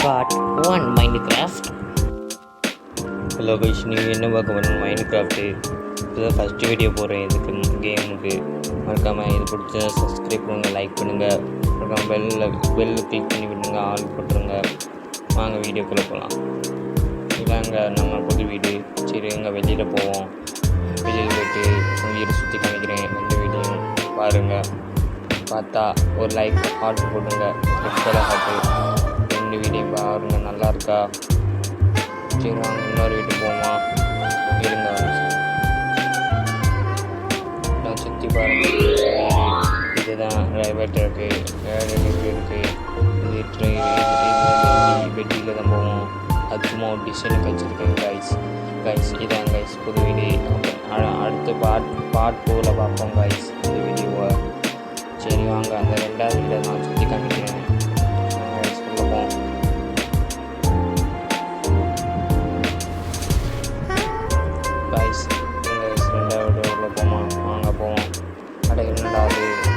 Part 1 Minecraft. Hello guys, நீங்கள் என்ன பார்க்க போகிறோம்? மைன்கிராஃப்ட்டு இப்போதான் ஃபஸ்ட்டு வீடியோ போடுறேன் இதுக்கு கேமுக்கு. மறக்காமல் இது பிடிச்சா சப்ஸ்கிரைப் பண்ணுங்கள், லைக் பண்ணுங்கள், மறக்காமல் பெல்லில் கிளிக் பண்ணி விடுங்க, ஆல் போட்டுருங்க. வாங்க வீடியோக்குள்ளே போகலாம். இதாங்க நம்ம புது வீடு. சரி, எங்கே வெளியில் போவோம். வெளியில் போய்ட்டு வீடு சுற்றி காமிக்கிறேன். ரெண்டு வீடியும் பாருங்கள். பார்த்தா ஒரு லைக் ஆர்டர் போடுங்க, ரெட் ஹார்ட்டு. ரெண்டு வீடியும் பாருங்க, நல்லா இருக்கா? சரி வாங்க இன்னொரு வீட்டுக்கு போமா. இருங்க நான் சுற்றி பாருங்க. இதுதான் ரைவேட் இருக்குது, இருக்குது. இது பெட்டியில் தான் போவோம். அது சும்மா ஒரு டிசைனுக்கு வச்சுருக்கேன் கைஸ். இதான் கைஸ் புது வீடு. அடுத்து பார்ட் 2ல் பார்ப்போம் கைஸ் இந்த வீடியோவை. சரி வாங்க அந்த ரெண்டாவது வீடை நான் சுற்றி காமிக்கிறேன். சொல்லுவோம் கைஸ்,